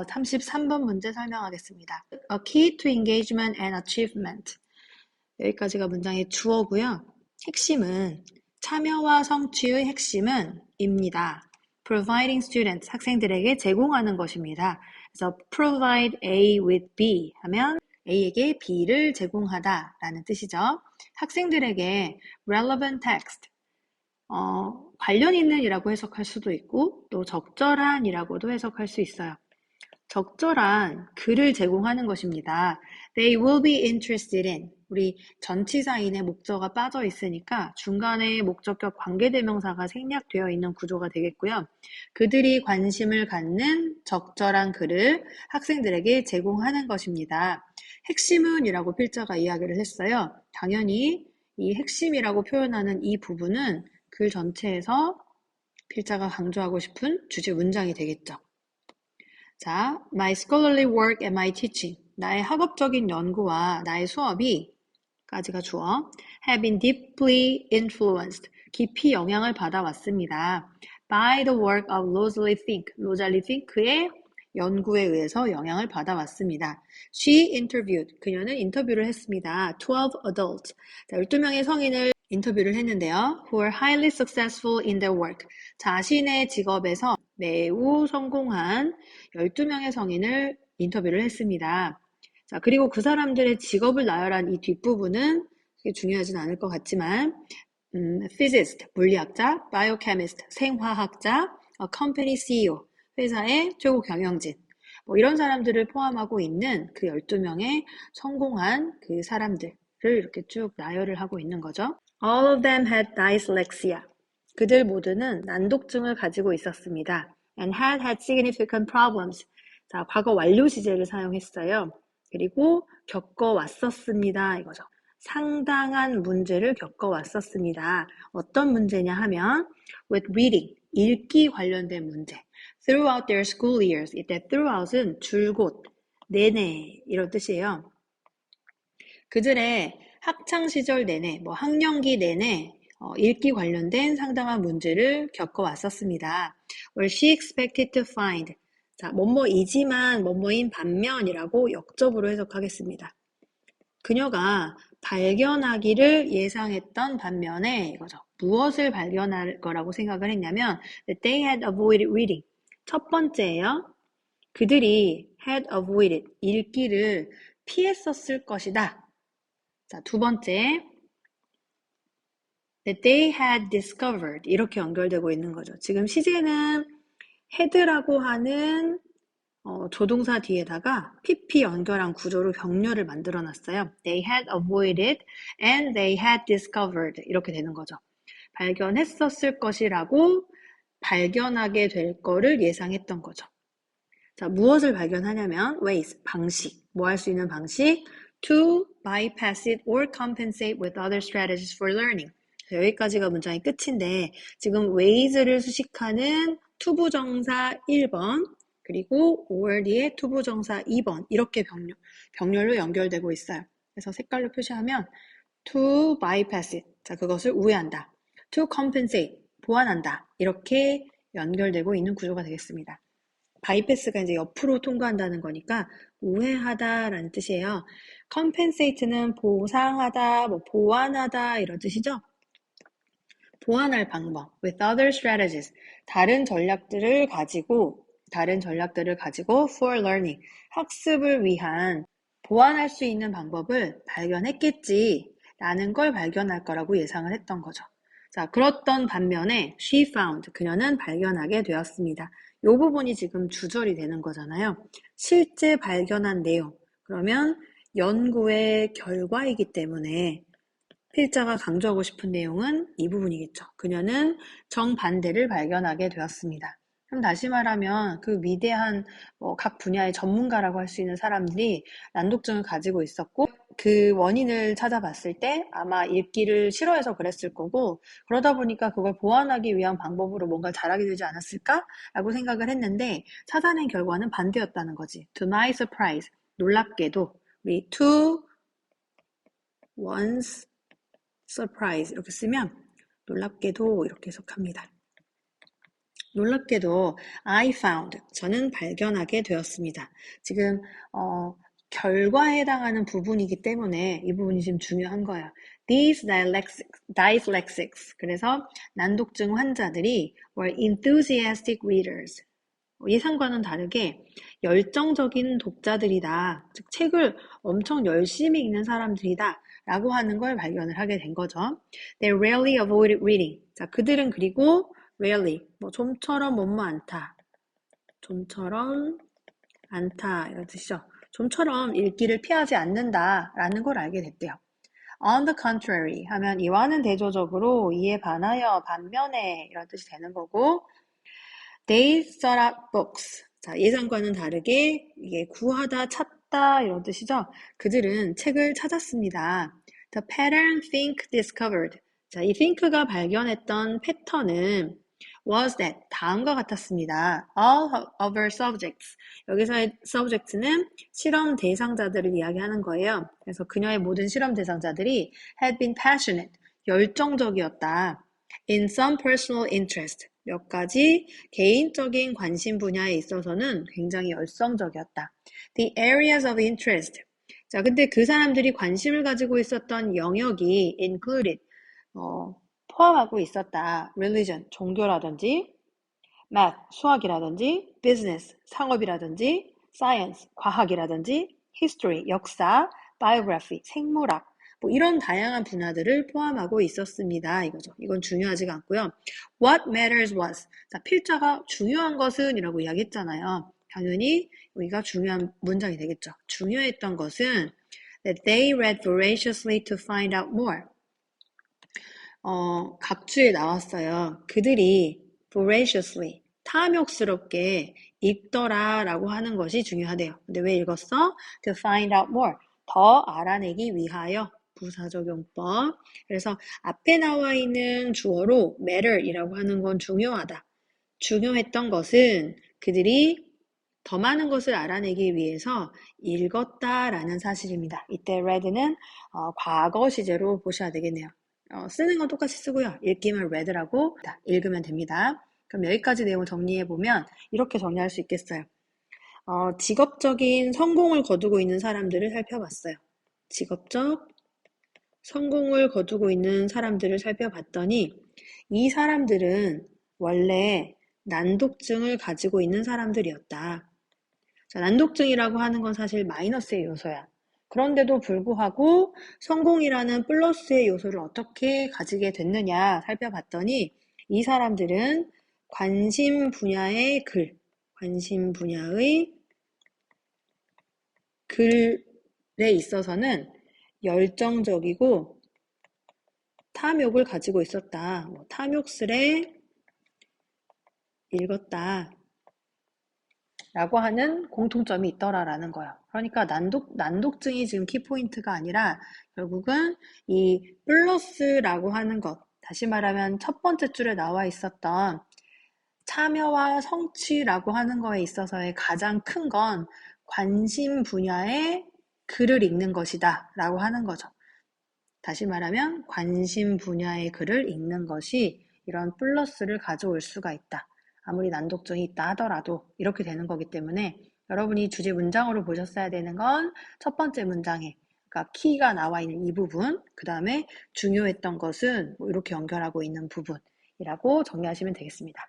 33번 문제 설명하겠습니다. A key to engagement and achievement. 여기까지가 문장의 주어고요. 핵심은 참여와 성취의 핵심은 입니다. Providing students, 학생들에게 제공하는 것입니다. 그래서 provide A with B 하면 A에게 B를 제공하다 라는 뜻이죠. 학생들에게 relevant text, 관련 있는 이라고 해석할 수도 있고 또 적절한 이라고도 해석할 수 있어요. 적절한 글을 제공하는 것입니다. They will be interested in. 우리 전치사인의 목적어가 빠져 있으니까 중간에 목적격 관계대명사가 생략되어 있는 구조가 되겠고요. 그들이 관심을 갖는 적절한 글을 학생들에게 제공하는 것입니다. 핵심은 이라고 필자가 이야기를 했어요. 당연히 이 핵심이라고 표현하는 이 부분은 글 전체에서 필자가 강조하고 싶은 주제 문장이 되겠죠. 자, my scholarly work and my teaching. 나의 학업적인 연구와 나의 수업이 까지가 주어. have been deeply influenced. 깊이 영향을 받아왔습니다. by the work of Rosalie Fink. 로잘리 핑크의 연구에 의해서 영향을 받아왔습니다. She interviewed. 그녀는 인터뷰를 했습니다. 12 adults. 자, 12명의 성인을 인터뷰를 했는데요. who are highly successful in their work. 자신의 직업에서 매우 성공한 12명의 성인을 인터뷰를 했습니다. 자, 그리고 그 사람들의 직업을 나열한 이 뒷부분은 중요하진 않을 것 같지만 physicist, 물리학자, biochemist, 생화학자, company CEO, 회사의 최고 경영진 뭐 이런 사람들을 포함하고 있는 그 12명의 성공한 그 사람들을 이렇게 쭉 나열을 하고 있는 거죠. All of them had dyslexia. 그들 모두는 난독증을 가지고 있었습니다. And had significant problems. 자, 과거 완료 시제를 사용했어요. 그리고 겪어왔었습니다. 이거죠. 상당한 문제를 겪어왔었습니다. 어떤 문제냐 하면 with reading, 읽기 관련된 문제. Throughout their school years. 이때 throughout은 줄곧, 내내 이런 뜻이에요. 그들의 학창시절 내내, 학령기 내내 읽기 관련된 상당한 문제를 겪어왔었습니다. Where she expected to find. 자, 뭐뭐이지만 뭐뭐인 반면이라고 역접으로 해석하겠습니다. 그녀가 발견하기를 예상했던 반면에 이거죠. 무엇을 발견할 거라고 생각을 했냐면 that they had avoided reading. 첫 번째예요. 그들이 had avoided, 읽기를 피했었을 것이다. 자, 두 번째, that they had discovered 이렇게 연결되고 있는 거죠. 지금 시제는 had라고 하는 조동사 뒤에다가 pp 연결한 구조로 병렬을 만들어 놨어요. They had avoided and they had discovered 이렇게 되는 거죠. 발견했었을 것이라고 발견하게 될 거를 예상했던 거죠. 자, 무엇을 발견하냐면 ways, 방식, 뭐 할 수 있는 방식 to bypass it or compensate with other strategies for learning. 여기까지가 문장의 끝인데 지금 ways를 수식하는 투부정사 1번 그리고 or 뒤에 투부정사 2번 이렇게 병렬로 연결되고 있어요. 그래서 색깔로 표시하면 to bypass it, 자, 그것을 우회한다. to compensate, 보완한다. 이렇게 연결되고 있는 구조가 되겠습니다. 바이패스가 이제 옆으로 통과한다는 거니까 우회하다라는 뜻이에요. compensate는 보상하다, 보완하다 이런 뜻이죠. 보완할 방법, with other strategies, 다른 전략들을 가지고 for learning, 학습을 위한 보완할 수 있는 방법을 발견했겠지 라는 걸 발견할 거라고 예상을 했던 거죠. 자, 그렇던 반면에 she found, 그녀는 발견하게 되었습니다. 이 부분이 지금 주절이 되는 거잖아요. 실제 발견한 내용, 그러면 연구의 결과이기 때문에 필자가 강조하고 싶은 내용은 이 부분이겠죠. 그녀는 정반대를 발견하게 되었습니다. 그럼 다시 말하면 그 위대한 각 분야의 전문가라고 할 수 있는 사람들이 난독증을 가지고 있었고 그 원인을 찾아봤을 때 아마 읽기를 싫어해서 그랬을 거고 그러다 보니까 그걸 보완하기 위한 방법으로 뭔가를 잘하게 되지 않았을까라고 생각을 했는데 찾아낸 결과는 반대였다는 거지. To my surprise, 놀랍게도 우리 to one's surprise 이렇게 쓰면 놀랍게도 이렇게 해석합니다. 놀랍게도 I found, 저는 발견하게 되었습니다. 지금 결과에 해당하는 부분이기 때문에 이 부분이 지금 중요한 거예요. These dyslexics, 그래서 난독증 환자들이 were enthusiastic readers. 예상과는 다르게 열정적인 독자들이다. 즉 책을 엄청 열심히 읽는 사람들이다. 라고 하는 걸 발견을 하게 된 거죠. They rarely avoided reading. 자, 그들은 그리고 rarely, 좀처럼 않다. 좀처럼 않다. 이런 뜻이죠. 좀처럼 읽기를 피하지 않는다라는 걸 알게 됐대요. On the contrary 하면 이와는 대조적으로, 이에 반하여, 반면에 이런 뜻이 되는 거고, They sought out books. 자, 예상과는 다르게 이게 구하다, 찾다 이런 뜻이죠. 그들은 책을 찾았습니다. The pattern Fink discovered. 자, 이 Fink가 발견했던 패턴은 was that 다음과 같았습니다. All of her subjects. 여기서의 subject는 실험 대상자들을 이야기하는 거예요. 그래서 그녀의 모든 실험 대상자들이 had been passionate. 열정적이었다. In some personal interest. 몇 가지 개인적인 관심 분야에 있어서는 굉장히 열성적이었다. The areas of interest. 자, 근데 그 사람들이 관심을 가지고 있었던 영역이 included, 포함하고 있었다. Religion, 종교라든지, math, 수학이라든지, business, 상업이라든지, science, 과학이라든지, history, 역사, biography, 생물학, 이런 다양한 분야들을 포함하고 있었습니다. 이거죠. 이건 중요하지가 않고요. What matters was. 자, 필자가 중요한 것은 이라고 이야기했잖아요. 당연히 여기가 중요한 문장이 되겠죠. 중요했던 것은 that they read voraciously to find out more. 각주에 나왔어요. 그들이 voraciously, 탐욕스럽게 읽더라라고 하는 것이 중요하대요. 근데 왜 읽었어? To find out more. 더 알아내기 위하여. 부사적용법. 그래서 앞에 나와 있는 주어로 matter이라고 하는 건 중요하다. 중요했던 것은 그들이 더 많은 것을 알아내기 위해서 읽었다라는 사실입니다. 이때 read는 과거 시제로 보셔야 되겠네요. 쓰는 건 똑같이 쓰고요. 읽기만 read라고 읽으면 됩니다. 그럼 여기까지 내용을 정리해보면 이렇게 정리할 수 있겠어요. 직업적인 성공을 거두고 있는 사람들을 살펴봤어요. 직업적 성공을 거두고 있는 사람들을 살펴봤더니 이 사람들은 원래 난독증을 가지고 있는 사람들이었다. 자, 난독증이라고 하는 건 사실 마이너스의 요소야. 그런데도 불구하고 성공이라는 플러스의 요소를 어떻게 가지게 됐느냐 살펴봤더니 이 사람들은 관심 분야의 글에 있어서는 열정적이고 탐욕을 가지고 있었다. 탐욕스레 읽었다. 라고 하는 공통점이 있더라라는 거예요. 그러니까 난독증이 지금 키포인트가 아니라 결국은 이 플러스라고 하는 것, 다시 말하면 첫 번째 줄에 나와 있었던 참여와 성취라고 하는 거에 있어서의 가장 큰 건 관심 분야의 글을 읽는 것이다 라고 하는 거죠. 다시 말하면 관심 분야의 글을 읽는 것이 이런 플러스를 가져올 수가 있다. 아무리 난독증이 있다 하더라도 이렇게 되는 거기 때문에 여러분이 주제 문장으로 보셨어야 되는 건 첫 번째 문장에, 그러니까 키가 나와 있는 이 부분, 그 다음에 중요했던 것은 이렇게 연결하고 있는 부분이라고 정리하시면 되겠습니다.